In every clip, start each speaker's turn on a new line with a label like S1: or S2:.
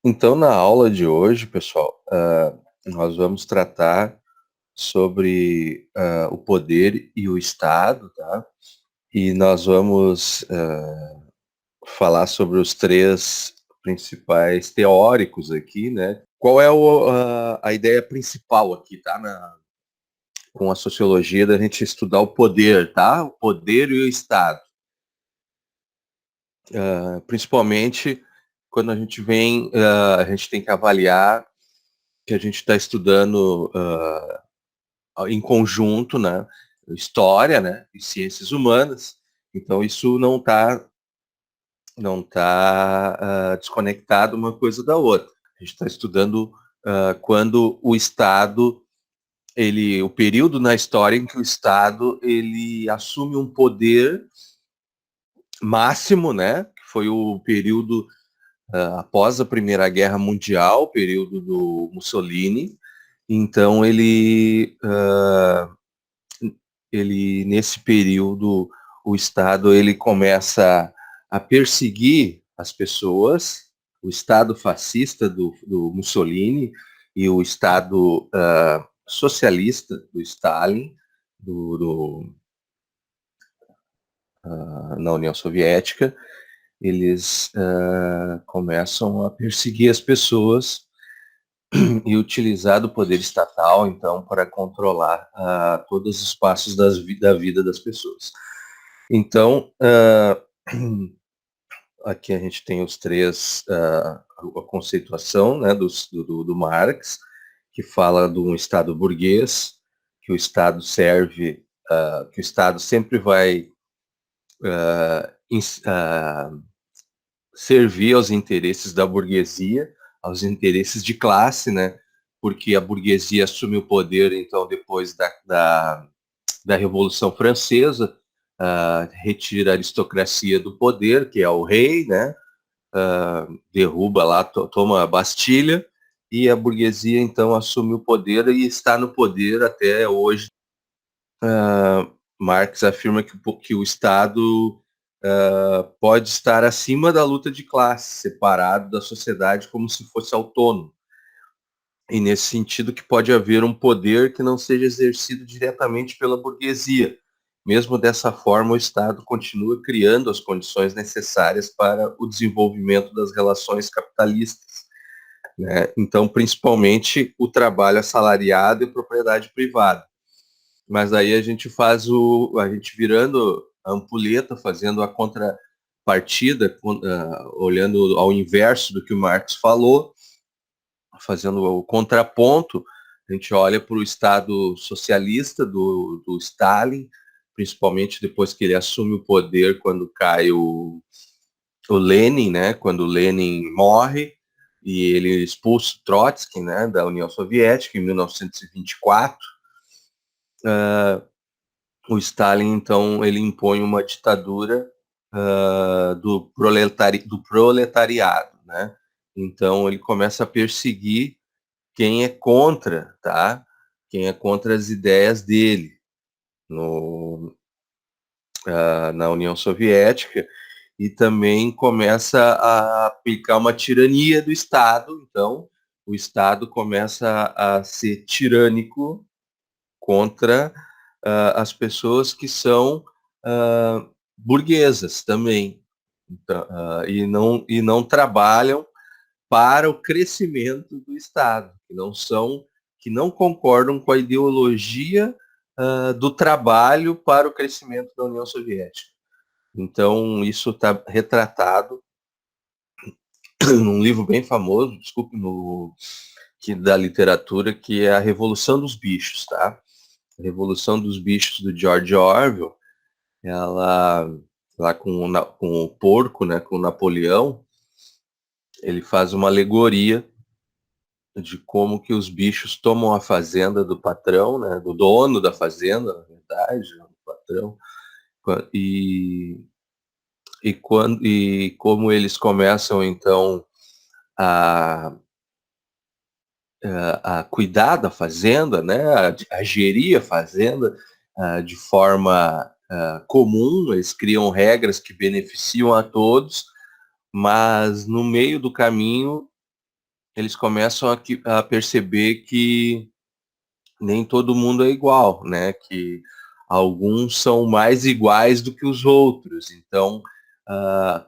S1: Então, na aula de hoje, pessoal, nós vamos tratar sobre o poder e o Estado, tá? E nós vamos falar sobre os três principais teóricos aqui, né? Qual é a ideia principal aqui, tá? Com a sociologia, da gente estudar o poder, tá? O poder e o Estado. Principalmente quando a gente vem, a gente tem que avaliar que a gente está estudando em conjunto, né, história, né, e ciências humanas. Então isso não tá desconectado uma coisa da outra. A gente está estudando quando o Estado, o período na história em que o Estado ele assume um poder máximo, né, que foi o período após a Primeira Guerra Mundial, período do Mussolini. Então ele nesse período o Estado ele começa a perseguir as pessoas, o Estado fascista do Mussolini e o Estado socialista do Stalin na União Soviética. Eles começam a perseguir as pessoas e utilizar do poder estatal, então, para controlar todos os passos da vida das pessoas. Então, aqui a gente tem os três, a conceituação, né, do Marx, que fala de um Estado burguês, que o Estado serve, que o Estado sempre vai servir aos interesses da burguesia, aos interesses de classe, né, porque a burguesia assume o poder, então, depois da Revolução Francesa, retira a aristocracia do poder, que é o rei, né? Derruba lá, toma a Bastilha, e a burguesia então assume o poder e está no poder até hoje. Marx afirma que o Estado pode estar acima da luta de classe, separado da sociedade como se fosse autônomo. E nesse sentido que pode haver um poder que não seja exercido diretamente pela burguesia. Mesmo dessa forma, o Estado continua criando as condições necessárias para o desenvolvimento das relações capitalistas, né? Então, principalmente o trabalho assalariado e a propriedade privada. Mas aí a gente a gente virando a ampulheta, fazendo a contrapartida, olhando ao inverso do que o Marx falou, fazendo o contraponto, a gente olha para o Estado socialista do Stalin, principalmente depois que ele assume o poder, quando cai o Lenin, né? Quando o Lenin morre e ele expulsa o Trotsky, né, da União Soviética em 1924. O Stalin, então, ele impõe uma ditadura do proletariado, né? Então ele começa a perseguir quem é contra, tá? Quem é contra as ideias dele na União Soviética, e também começa a aplicar uma tirania do Estado. Então, o Estado começa a ser tirânico contra as pessoas que são burguesas também, então, e não trabalham para o crescimento do Estado, que não concordam com a ideologia do trabalho para o crescimento da União Soviética. Então, isso está retratado num livro bem famoso, desculpe, da literatura, que é A Revolução dos Bichos, tá? A Revolução dos Bichos, do George Orwell, ela, lá com o porco, né, com o Napoleão, ele faz uma alegoria de como que os bichos tomam a fazenda do patrão, né, do dono da fazenda, na verdade, do patrão, e, e como eles começam, então, a, a cuidar da fazenda, né, a gerir a fazenda de forma comum. Eles criam regras que beneficiam a todos, mas no meio do caminho eles começam a perceber que nem todo mundo é igual, né? Que alguns são mais iguais do que os outros. Então,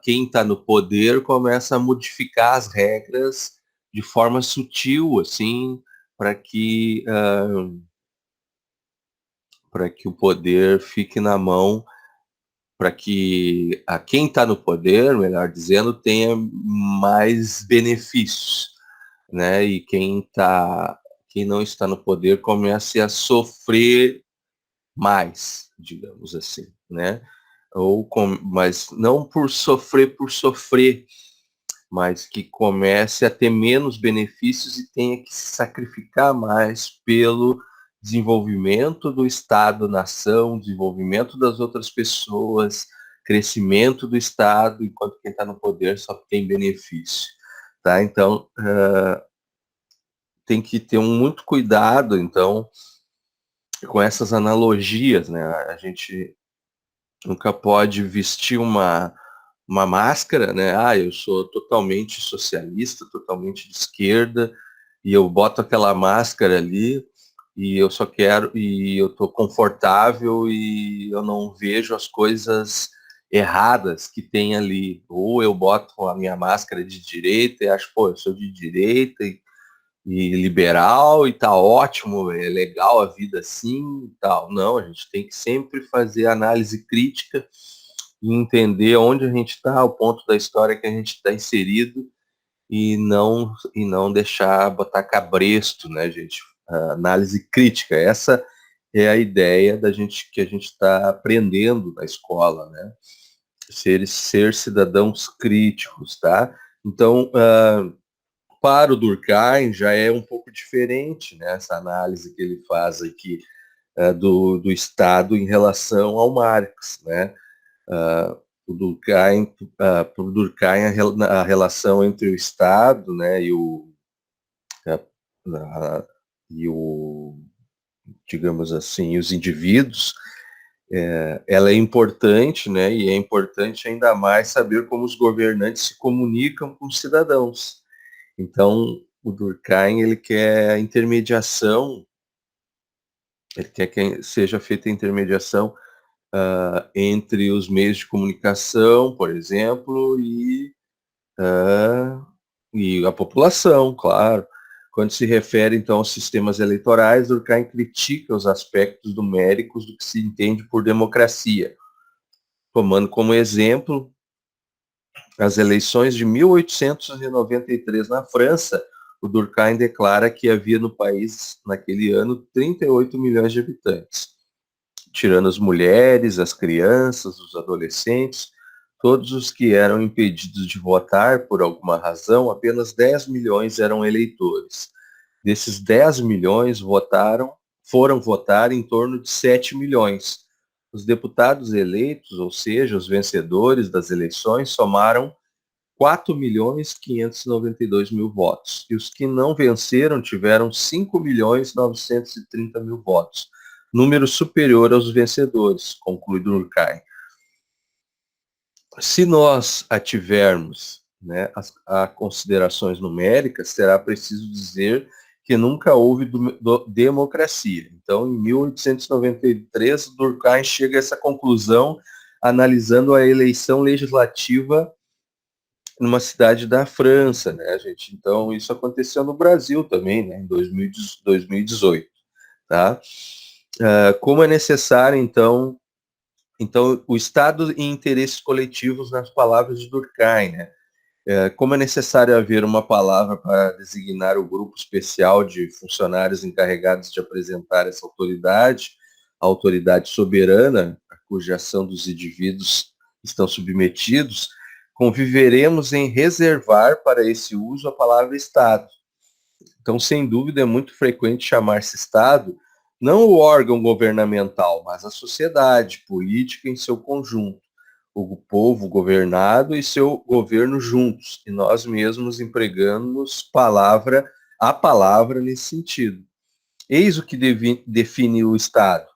S1: quem está no poder começa a modificar as regras de forma sutil, assim, para que o poder fique na mão, para que a quem está no poder, melhor dizendo, tenha mais benefícios, né? E quem não está no poder comece a sofrer mais, digamos assim, né? Mas não por sofrer, mas que comece a ter menos benefícios e tenha que se sacrificar mais pelo desenvolvimento do Estado-nação, desenvolvimento das outras pessoas, crescimento do Estado, enquanto quem está no poder só tem benefício. Tá? Então, tem que ter muito cuidado, então, com essas analogias, né? A gente nunca pode vestir uma máscara, né? Eu sou totalmente socialista, totalmente de esquerda, e eu boto aquela máscara ali e eu só quero, e eu tô confortável e eu não vejo as coisas erradas que tem ali. Ou eu boto a minha máscara de direita e acho, pô, eu sou de direita e liberal e tá ótimo, é legal a vida assim e tal. Não, a gente tem que sempre fazer análise crítica e entender onde a gente está, o ponto da história que a gente está inserido e não deixar botar cabresto, né, gente? A análise crítica, essa é a ideia da gente que a gente está aprendendo na escola, né? Ser cidadãos críticos, tá? Então, para o Durkheim já é um pouco diferente, né, essa análise que ele faz aqui do Estado em relação ao Marx, né? O Durkheim, para o Durkheim a relação entre o Estado, né, a, e o, digamos assim, os indivíduos, ela é importante, né, e é importante ainda mais saber como os governantes se comunicam com os cidadãos. Então, o Durkheim, ele quer a intermediação, ele quer que seja feita a intermediação entre os meios de comunicação, por exemplo, e a população, claro. Quando se refere, então, aos sistemas eleitorais, Durkheim critica os aspectos numéricos do que se entende por democracia, tomando como exemplo as eleições de 1893 na França. O Durkheim declara que havia no país, naquele ano, 38 milhões de habitantes, tirando as mulheres, as crianças, os adolescentes, todos os que eram impedidos de votar por alguma razão, apenas 10 milhões eram eleitores. Desses 10 milhões foram votar em torno de 7 milhões. Os deputados eleitos, ou seja, os vencedores das eleições, somaram 4 milhões 592 mil votos. E os que não venceram tiveram 5 milhões 930 mil votos. Número superior aos vencedores, conclui Durkheim. Se nós tivermos, né, as considerações numéricas, será preciso dizer que nunca houve democracia. Então, em 1893, Durkheim chega a essa conclusão analisando a eleição legislativa numa cidade da França, né, gente? Então, isso aconteceu no Brasil também, né, em 2018, tá? Como é necessário, então, o Estado e interesses coletivos nas palavras de Durkheim, né? Como é necessário haver uma palavra para designar o grupo especial de funcionários encarregados de apresentar essa autoridade, a autoridade soberana, a cuja ação dos indivíduos estão submetidos, conviveremos em reservar para esse uso a palavra Estado. Então, sem dúvida, é muito frequente chamar-se Estado não o órgão governamental, mas a sociedade política em seu conjunto, o povo governado e seu governo juntos, e nós mesmos empregamos a palavra nesse sentido. Eis o que define o Estado.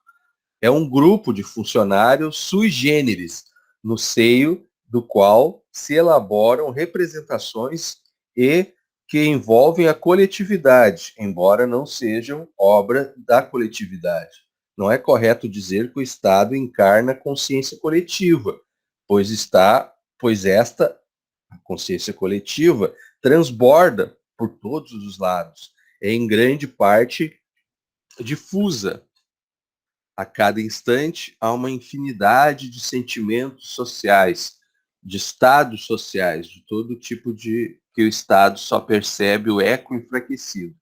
S1: É um grupo de funcionários sui generis, no seio do qual se elaboram representações e que envolvem a coletividade, embora não sejam obra da coletividade. Não é correto dizer que o Estado encarna a consciência coletiva, pois esta a consciência coletiva transborda por todos os lados, é em grande parte difusa. A cada instante há uma infinidade de sentimentos sociais, de estados sociais, de todo tipo de que o Estado só percebe o eco enfraquecido.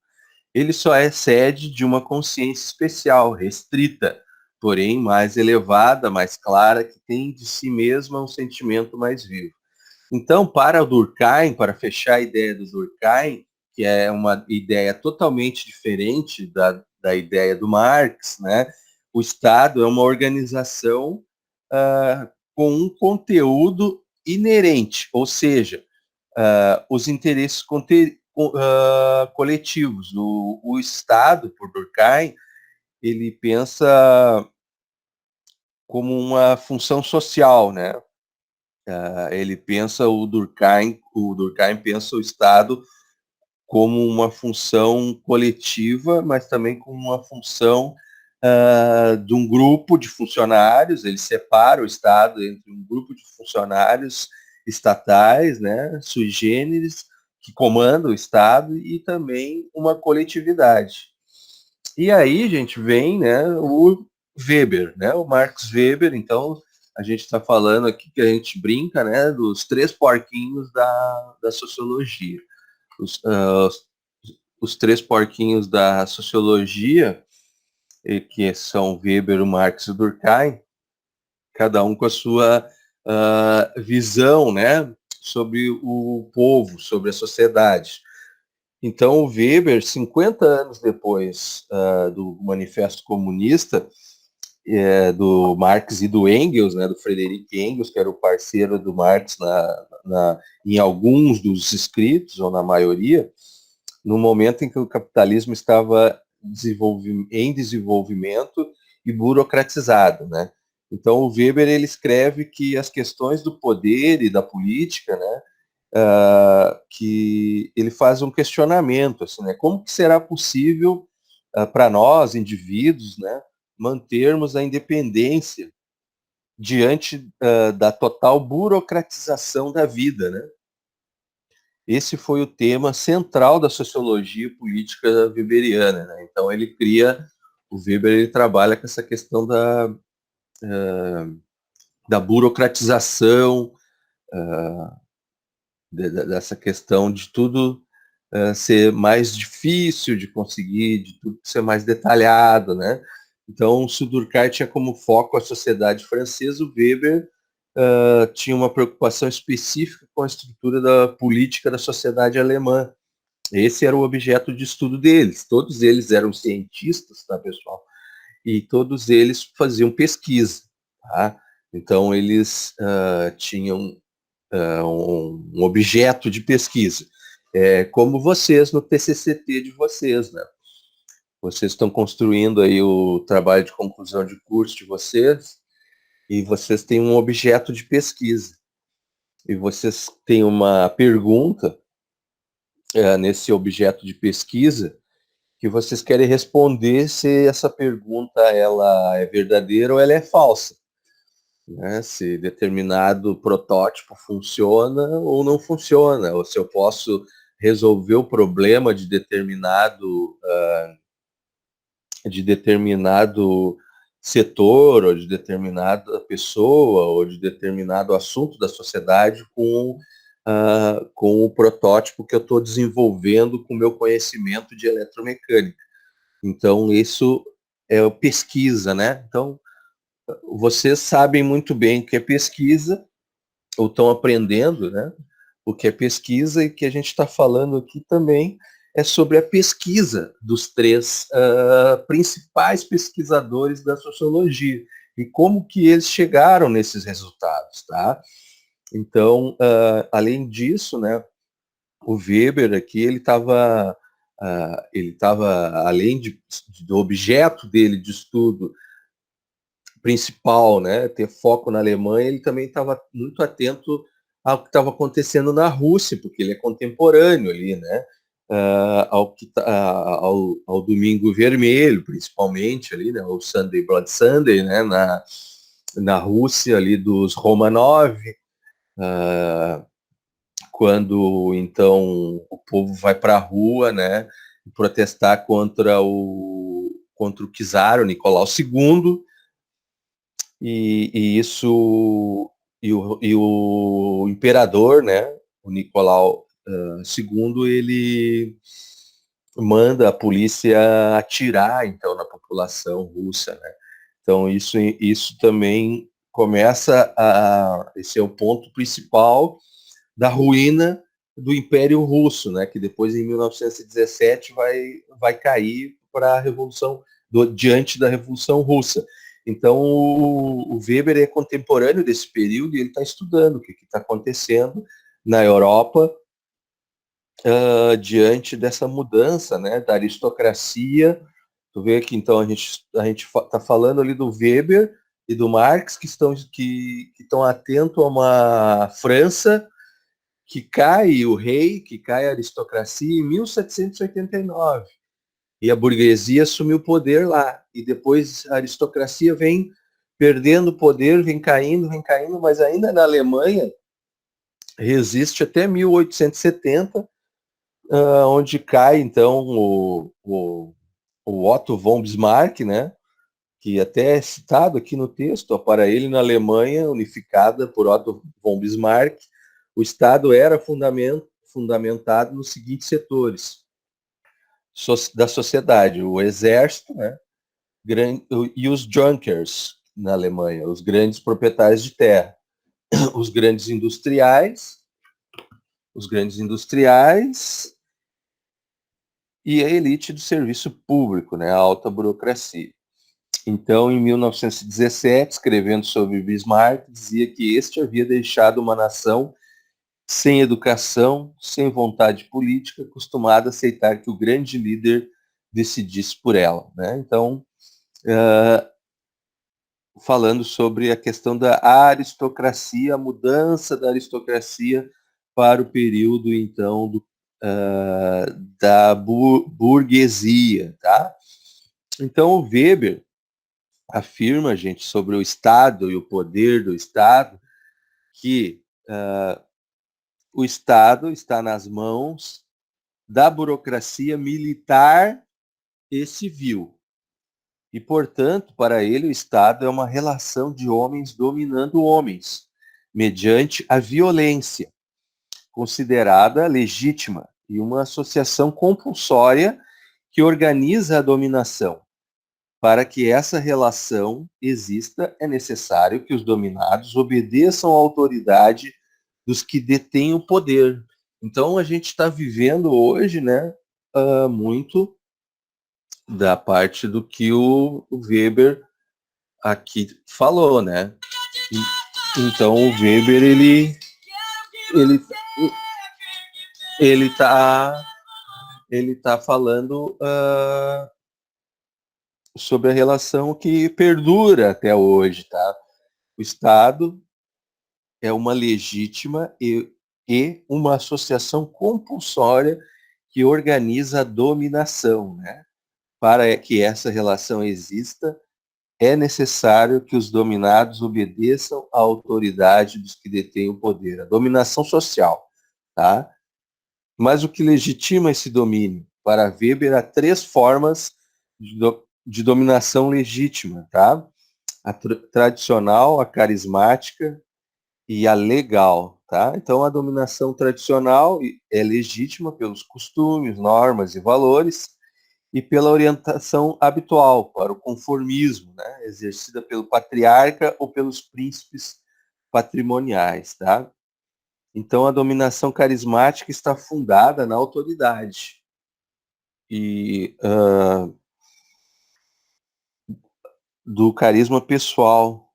S1: Ele só é sede de uma consciência especial, restrita, porém mais elevada, mais clara, que tem de si mesma um sentimento mais vivo. Então, para o Durkheim, para fechar a ideia do Durkheim, que é uma ideia totalmente diferente da ideia do Marx, né? O Estado é uma organização com um conteúdo inerente, ou seja, os interesses coletivos. O Estado, por Durkheim, ele pensa como uma função social, né? Ele pensa o Durkheim pensa o Estado como uma função coletiva, mas também como uma função de um grupo de funcionários. Ele separa o Estado entre um grupo de funcionários estatais, né, sui generis, que comanda o Estado, e também uma coletividade. E aí, gente, vem, né, o Weber, né, o Max Weber. Então, a gente está falando aqui que a gente brinca, né, dos três porquinhos da sociologia. Os três porquinhos da sociologia, que são Weber, o Marx e o Durkheim, cada um com a sua visão, né, sobre o povo, sobre a sociedade. Então, o Weber, 50 anos depois do Manifesto Comunista, do Marx e do Engels, né, do Friedrich Engels, que era o parceiro do Marx em alguns dos escritos, ou na maioria, no momento em que o capitalismo estava em desenvolvimento e burocratizado, né? Então, o Weber, ele escreve que as questões do poder e da política, né, que ele faz um questionamento, assim, né? Como que será possível para nós, indivíduos, né, mantermos a independência diante da total burocratização da vida, né? Esse foi o tema central da sociologia política weberiana, né? Então o Weber, ele trabalha com essa questão da burocratização, dessa questão de tudo ser mais difícil de conseguir, de tudo ser mais detalhado, né? Então, o Durkheim tinha como foco a sociedade francesa, o Weber tinha uma preocupação específica com a estrutura da política da sociedade alemã. Esse era o objeto de estudo deles. Todos eles eram cientistas, tá, pessoal? E todos eles faziam pesquisa, tá? Então, eles tinham um objeto de pesquisa. Como vocês no TCCT de vocês, né? Vocês estão construindo aí o trabalho de conclusão de curso de vocês e vocês têm um objeto de pesquisa. E vocês têm uma pergunta nesse objeto de pesquisa que vocês querem responder se essa pergunta ela é verdadeira ou ela é falsa, né? Se determinado protótipo funciona ou não funciona, ou se eu posso resolver o problema de determinado setor, ou de determinada pessoa, ou de determinado assunto da sociedade com o protótipo que eu estou desenvolvendo com o meu conhecimento de eletromecânica. Então, isso é pesquisa, né? Então, vocês sabem muito bem o que é pesquisa, ou estão aprendendo, né? O que é pesquisa, e que a gente está falando aqui também é sobre a pesquisa dos três principais pesquisadores da sociologia e como que eles chegaram nesses resultados, tá? Então, além disso, né, o Weber aqui, ele estava além do objeto dele de estudo principal, né, ter foco na Alemanha, ele também estava muito atento ao que estava acontecendo na Rússia, porque ele é contemporâneo ali, né? Ao Domingo Vermelho, principalmente ali, né? O Sunday Blood Sunday, né? Na Rússia ali dos Romanov, quando então o povo vai para a rua, né? Protestar contra o czar, o Nicolau II, e isso e o imperador, né? O Nicolau II, ele manda a polícia atirar então na população russa, né? Então isso também começa esse é o ponto principal da ruína do Império Russo, né? Que depois em 1917 vai cair para a revolução diante da Revolução Russa. Então o Weber é contemporâneo desse período e ele está estudando o que está acontecendo na Europa diante dessa mudança, né, da aristocracia. Tu vê que então a gente está falando ali do Weber e do Marx que estão atentos a uma França que cai o rei, que cai a aristocracia em 1789 e a burguesia assumiu o poder lá e depois a aristocracia vem perdendo poder, vem caindo, mas ainda na Alemanha resiste até 1870, onde cai então o Otto von Bismarck, né? Que até é citado aqui no texto, para ele na Alemanha, unificada por Otto von Bismarck, o Estado era fundamentado nos seguintes setores da sociedade: o exército, né? E os Junkers na Alemanha, os grandes proprietários de terra, os grandes industriais e a elite do serviço público, né? A alta burocracia. Então, em 1917, escrevendo sobre Bismarck, dizia que este havia deixado uma nação sem educação, sem vontade política, acostumada a aceitar que o grande líder decidisse por ela, né? Então, falando sobre a questão da aristocracia, a mudança da aristocracia para o período, então, da burguesia, tá? Então, o Weber afirma, gente, sobre o Estado e o poder do Estado, que o Estado está nas mãos da burocracia militar e civil. E, portanto, para ele, o Estado é uma relação de homens dominando homens, mediante a violência, considerada legítima, e uma associação compulsória que organiza a dominação. Para que essa relação exista, é necessário que os dominados obedeçam à autoridade dos que detêm o poder. Então, a gente está vivendo hoje, né, muito da parte do que o Weber aqui falou, né? Então, o Weber, ele, ele tá falando sobre a relação que perdura até hoje, tá? O Estado é uma legítima e uma associação compulsória que organiza a dominação, né? Para que essa relação exista, é necessário que os dominados obedeçam à autoridade dos que detêm o poder, a dominação social, tá? Mas o que legitima esse domínio? Para Weber, há três formas de dominação legítima, tá? A tradicional, a carismática e a legal, tá? Então, a dominação tradicional é legítima pelos costumes, normas e valores e pela orientação habitual para o conformismo, né? Exercida pelo patriarca ou pelos príncipes patrimoniais, tá? Então, a dominação carismática está fundada na autoridade e do carisma pessoal,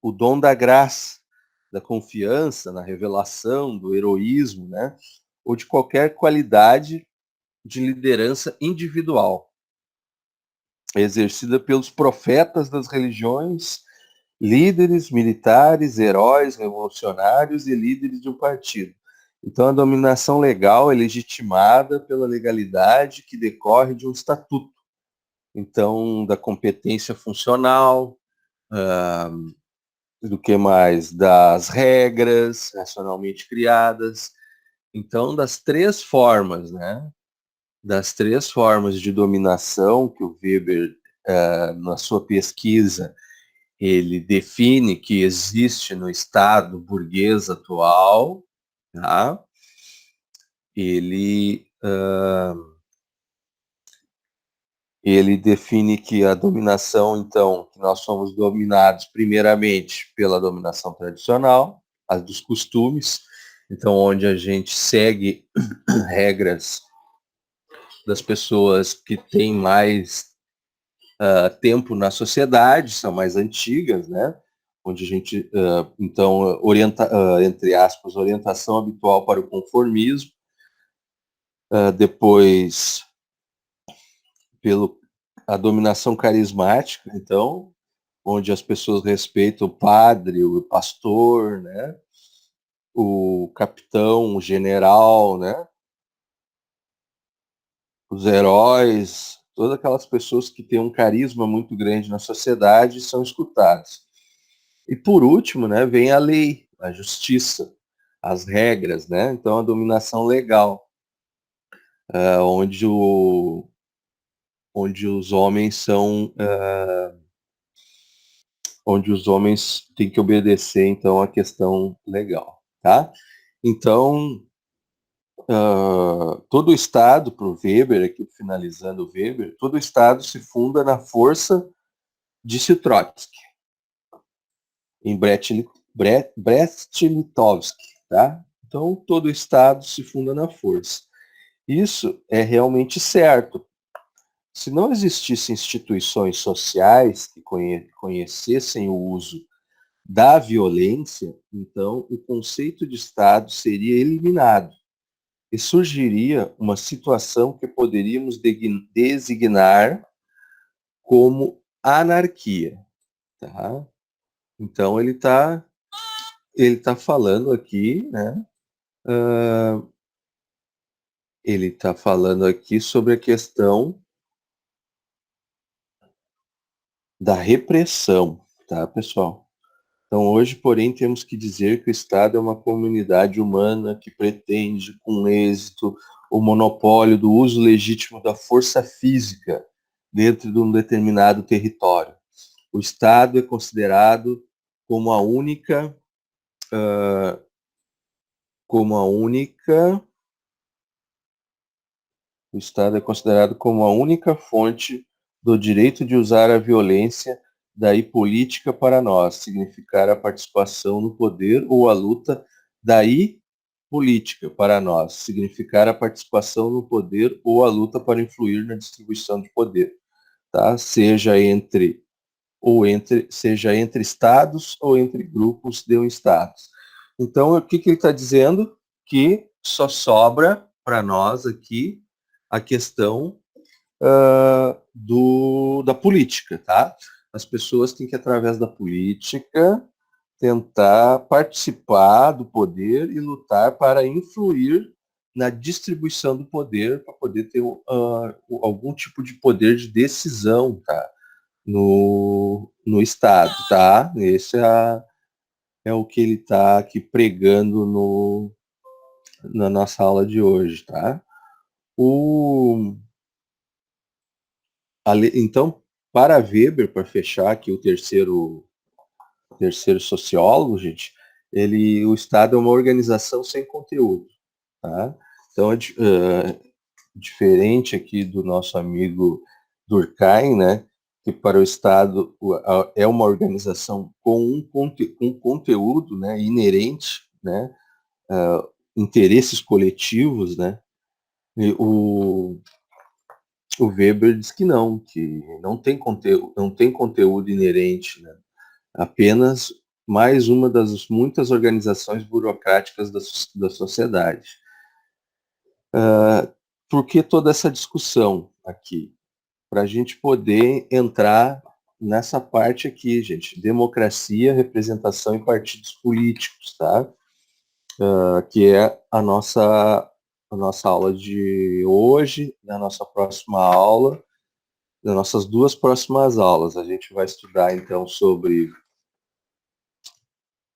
S1: o dom da graça, da confiança, na revelação, do heroísmo, né? Ou de qualquer qualidade de liderança individual, exercida pelos profetas das religiões líderes militares, heróis, revolucionários e líderes de um partido. Então, a dominação legal é legitimada pela legalidade que decorre de um estatuto. Então, da competência funcional, do que mais? Das regras racionalmente criadas. Então, das três formas, né? Das três formas de dominação que o Weber, na sua pesquisa, ele define que existe no Estado burguês atual, tá? Ele, ele define que a dominação, então, que nós somos dominados primeiramente pela dominação tradicional, a dos costumes, então onde a gente segue regras das pessoas que têm mais tempo na sociedade, são mais antigas, né? Onde a gente, então, orienta, entre aspas, orientação habitual para o conformismo, depois pelo a dominação carismática, então, onde as pessoas respeitam o padre, o pastor, né? O capitão, o general, né? Os heróis, todas aquelas pessoas que têm um carisma muito grande na sociedade são escutadas. E por último, né, vem a lei, a justiça, as regras, né? Então a dominação legal, onde, onde os homens são, onde os homens têm que obedecer então a questão legal, tá? Então todo o Estado, para o Weber, aqui finalizando o Weber, todo o Estado se funda na força, disse Trotsky, em Brest-Litovsk, tá? Então todo o Estado se funda na força. Isso é realmente certo. Se não existissem instituições sociais que conhecessem o uso da violência, então o conceito de Estado seria eliminado e surgiria uma situação que poderíamos designar como anarquia. Tá? Então ele tá falando aqui, né? Ele está falando aqui sobre a questão da repressão, tá, pessoal? Então, hoje, porém, temos que dizer que o Estado é uma comunidade humana que pretende, com êxito, o monopólio do uso legítimo da força física dentro de um determinado território. O Estado é considerado como a única, como a única, o Estado é considerado como a única fonte do direito de usar a violência, daí política para nós, significar a participação no poder ou a luta, daí política para nós, significar a participação no poder ou a luta para influir na distribuição de poder, tá? Seja entre estados ou entre grupos de estados. Então, o que ele está dizendo? Que só sobra para nós aqui a questão da política, tá? As pessoas têm que, através da política, tentar participar do poder e lutar para influir na distribuição do poder, para poder ter algum tipo de poder de decisão, tá? No Estado, tá? Esse é o que ele está aqui pregando na nossa aula de hoje, tá? Então, para Weber, para fechar aqui o terceiro sociólogo, gente, o Estado é uma organização sem conteúdo, tá? Então, diferente aqui do nosso amigo Durkheim, né, que para o Estado é uma organização com um conteúdo, né, inerente, né, interesses coletivos, né, e o Weber diz que não tem conteúdo inerente, né, apenas mais uma das muitas organizações burocráticas da sociedade. Por que toda essa discussão aqui? Para a gente poder entrar nessa parte aqui, gente, democracia, representação e partidos políticos, tá? Que é a nossa aula de hoje, na nossa próxima aula, nas nossas duas próximas aulas. A gente vai estudar, então, sobre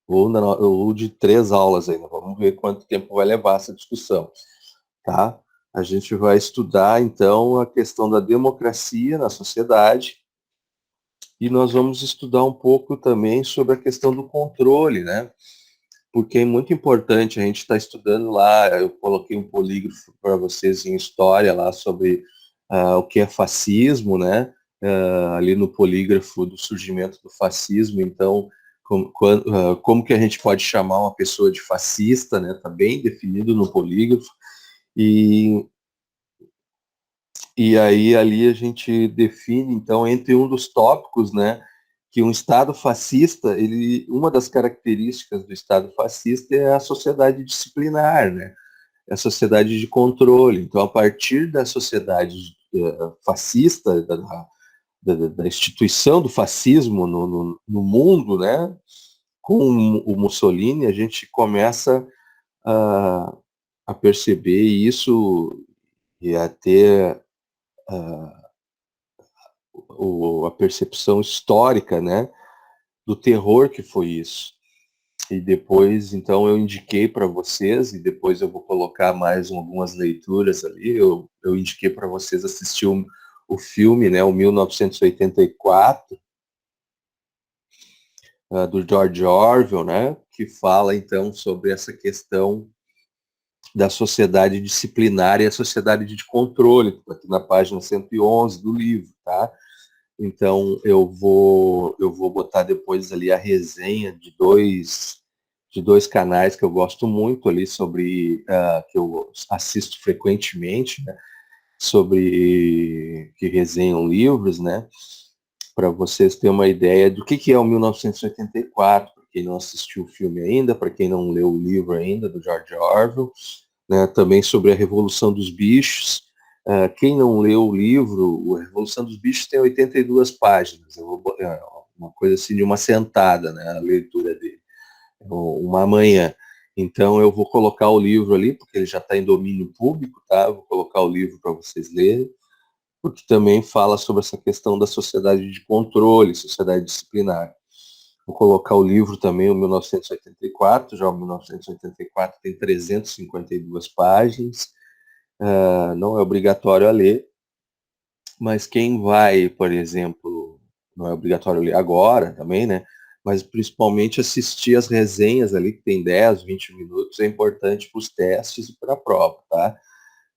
S1: ou de 3 aulas ainda. Vamos ver quanto tempo vai levar essa discussão, tá? A gente vai estudar, então, a questão da democracia na sociedade e nós vamos estudar um pouco também sobre a questão do controle, né? Porque é muito importante, a gente está estudando lá, eu coloquei um polígrafo para vocês em história lá sobre o que é fascismo, né? Ali no polígrafo do surgimento do fascismo, então como que a gente pode chamar uma pessoa de fascista, né? Está bem definido no polígrafo. E, e aí ali a gente define, então, entre um dos tópicos, né? Que um Estado fascista, uma das características do Estado fascista é a sociedade disciplinar, né? É a sociedade de controle. Então, a partir da sociedade fascista, da instituição do fascismo no mundo, né? Com o Mussolini, a gente começa a, a perceber isso e a ter a percepção histórica, né? Do terror que foi isso. E depois, então, eu indiquei para vocês, e depois eu vou colocar mais algumas leituras ali, eu indiquei para vocês assistir o filme, né, o 1984, do George Orwell, né, que fala, então, sobre essa questão da sociedade disciplinar e a sociedade de controle, aqui na página 111 do livro, tá? Então eu vou botar depois ali a resenha de dois canais que eu gosto muito ali sobre que eu assisto frequentemente, né, sobre que resenham livros, né, para vocês terem uma ideia do que é o 1984, para quem não assistiu o filme ainda, para quem não leu o livro ainda do George Orwell, né, também sobre a Revolução dos Bichos. Quem não leu o livro, a Revolução dos Bichos tem 82 páginas. Uma coisa assim de uma sentada, né, a leitura dele, uma manhã. Então eu vou colocar o livro ali, porque ele já está em domínio público, tá? Eu vou colocar o livro para vocês lerem, porque também fala sobre essa questão da sociedade de controle, sociedade disciplinar. Vou colocar o livro também, o 1984, já o 1984 tem 352 páginas, não é obrigatório a ler, mas quem vai, por exemplo, não é obrigatório ler agora também, né? Mas principalmente assistir as resenhas ali, que tem 10, 20 minutos, é importante para os testes e para a prova, tá?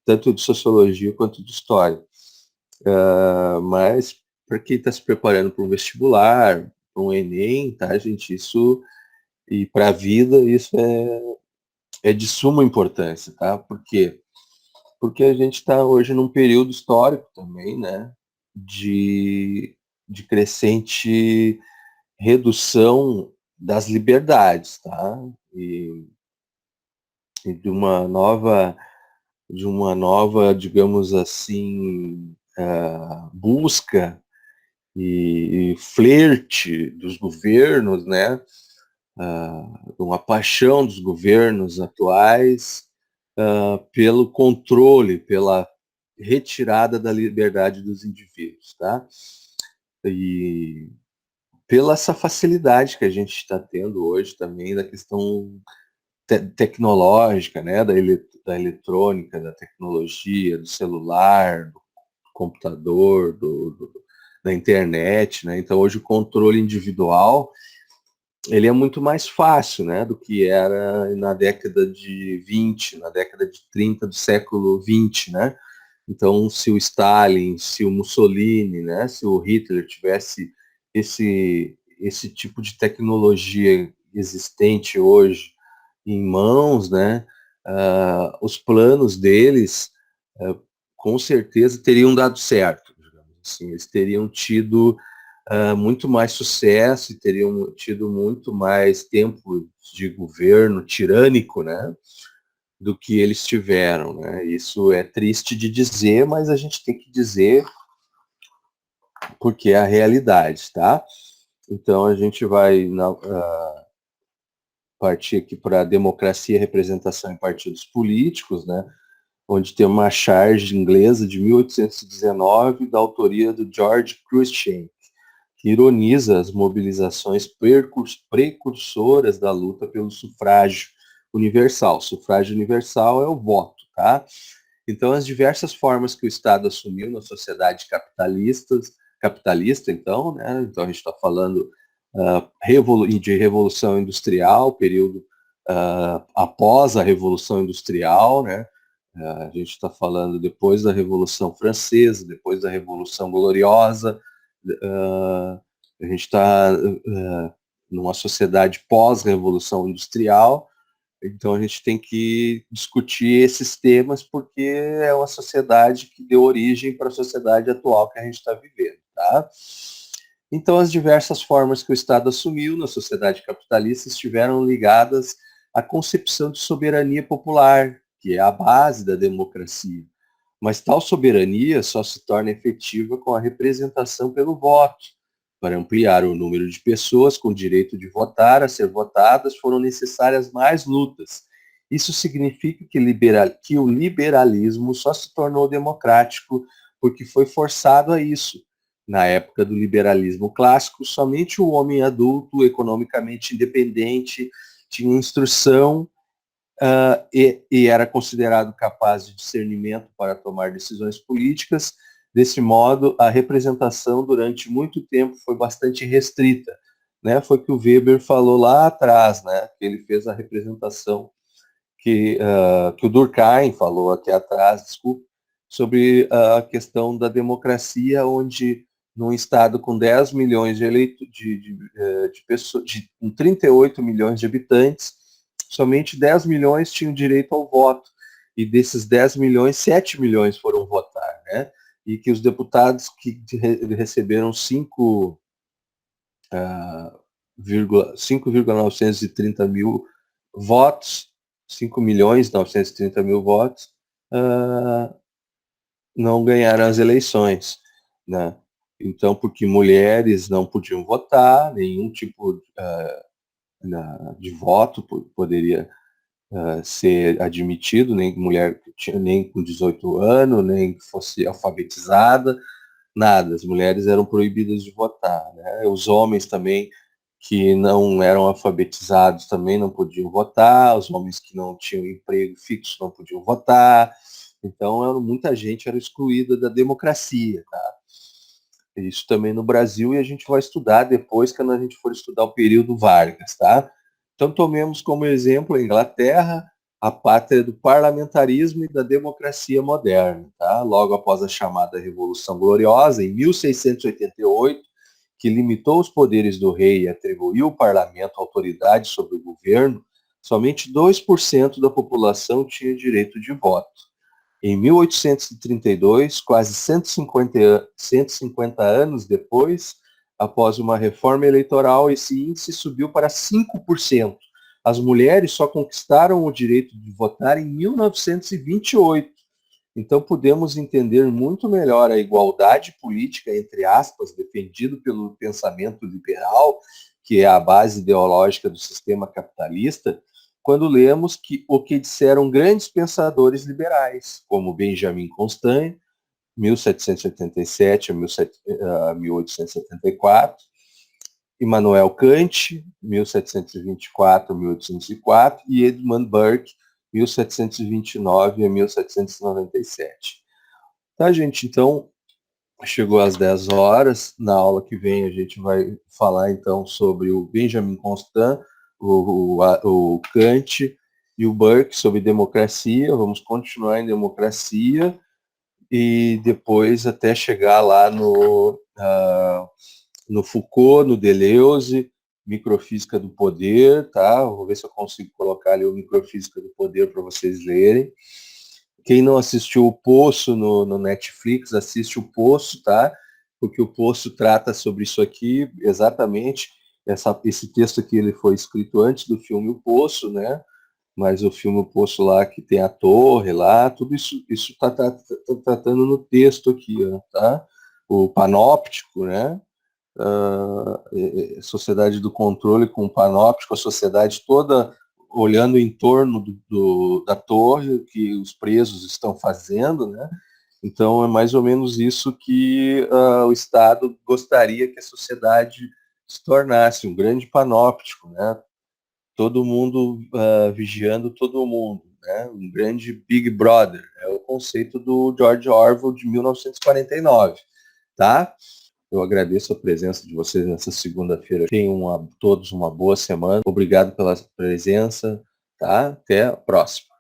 S1: Tanto de sociologia quanto de história. Mas para quem está se preparando para um vestibular, para um Enem, tá, gente? Isso, e para a vida, isso é de suma importância, tá? Por quê? Porque a gente está hoje num período histórico também, né? De, de crescente redução das liberdades, tá? E de uma nova, digamos assim, busca e flerte dos governos, né? Uma paixão dos governos atuais pelo controle, pela retirada da liberdade dos indivíduos, tá? E pela essa facilidade que a gente está tendo hoje também da questão tecnológica, né, da eletrônica, da tecnologia, do celular, do computador, da internet, né? Então hoje o controle individual ele é muito mais fácil, né, do que era na década de 20, na década de 30 do século 20, né? Então, se o Stalin, se o Mussolini, né, se o Hitler tivesse esse tipo de tecnologia existente hoje em mãos, né, os planos deles, com certeza teriam dado certo. Assim, eles teriam tido muito mais sucesso e teriam tido muito mais tempo de governo tirânico, né, do que eles tiveram, né? Isso é triste de dizer, mas a gente tem que dizer porque é a realidade, tá? Então a gente vai partir aqui para democracia, representação em partidos políticos, né? Onde tem uma charge inglesa de 1819 da autoria do George Cruikshank, que ironiza as mobilizações precursoras da luta pelo sufrágio universal. O sufrágio universal é o voto, tá? Então, as diversas formas que o Estado assumiu na sociedade capitalista, então, né? Então, a gente está falando de revolução industrial, período após a revolução industrial, né? A gente está falando depois da Revolução Francesa, depois da Revolução Gloriosa, a gente está numa sociedade pós-revolução industrial, então a gente tem que discutir esses temas porque é uma sociedade que deu origem para a sociedade atual que a gente está vivendo, tá? Então as diversas formas que o Estado assumiu na sociedade capitalista estiveram ligadas à concepção de soberania popular, que é a base da democracia. Mas tal soberania só se torna efetiva com a representação pelo voto. Para ampliar o número de pessoas com direito de votar a ser votadas, foram necessárias mais lutas. Isso significa que o liberalismo só se tornou democrático porque foi forçado a isso. Na época do liberalismo clássico, somente o homem adulto, economicamente independente, tinha instrução e era considerado capaz de discernimento para tomar decisões políticas. Desse modo, a representação durante muito tempo foi bastante restrita. Né? Foi o que o Weber falou lá atrás, né? Que ele fez a representação que o Durkheim falou aqui atrás, desculpa, sobre a questão da democracia, onde num estado com 10 milhões de eleitos, de pessoas, com 38 milhões de habitantes, somente 10 milhões tinham direito ao voto. E desses 10 milhões, 7 milhões foram votar, né? E que os deputados que receberam 5,930 mil votos, 5 milhões 930 mil votos, não ganharam as eleições, né? Então, porque mulheres não podiam votar, nenhum tipo de voto poderia ser admitido, nem mulher nem com 18 anos, nem que fosse alfabetizada, nada. As mulheres eram proibidas de votar, né? Os homens também que não eram alfabetizados também não podiam votar, os homens que não tinham emprego fixo não podiam votar. Então, muita gente era excluída da democracia, tá? Isso também no Brasil, e a gente vai estudar depois, quando a gente for estudar o período Vargas, tá? Então, tomemos como exemplo a Inglaterra, a pátria do parlamentarismo e da democracia moderna, tá? Logo após a chamada Revolução Gloriosa, em 1688, que limitou os poderes do rei e atribuiu ao parlamento autoridade sobre o governo, somente 2% da população tinha direito de voto. Em 1832, quase 150 anos depois, após uma reforma eleitoral, esse índice subiu para 5%. As mulheres só conquistaram o direito de votar em 1928. Então podemos entender muito melhor a igualdade política, entre aspas, defendido pelo pensamento liberal, que é a base ideológica do sistema capitalista, quando lemos o que disseram grandes pensadores liberais, como Benjamin Constant, 1787 a 1874, Immanuel Kant, 1724 a 1804, e Edmund Burke, 1729 a 1797. Tá, gente? Então, chegou às 10 horas. Na aula que vem a gente vai falar então sobre o Benjamin Constant, o Kant e o Burke sobre democracia. Vamos continuar em democracia e depois até chegar lá no Foucault, no Deleuze, microfísica do poder, tá? Vou ver se eu consigo colocar ali o microfísica do poder para vocês lerem. Quem não assistiu o Poço no Netflix, assiste o Poço, tá? Porque o Poço trata sobre isso aqui, exatamente. Esse texto aqui ele foi escrito antes do filme O Poço, né? Mas o filme O Poço lá, que tem a torre lá, tudo isso está tratando no texto aqui, ó, tá? o panóptico, né? Sociedade do controle com o panóptico, a sociedade toda olhando em torno da torre, o que os presos estão fazendo, né? Então é mais ou menos isso que o Estado gostaria que a sociedade se tornasse, um grande panóptico, né? Todo mundo vigiando todo mundo, né? Um grande Big Brother, é o conceito do George Orwell de 1949, tá? Eu agradeço a presença de vocês nessa segunda-feira. Tenham todos uma boa semana. Obrigado pela presença, tá? Até a próxima.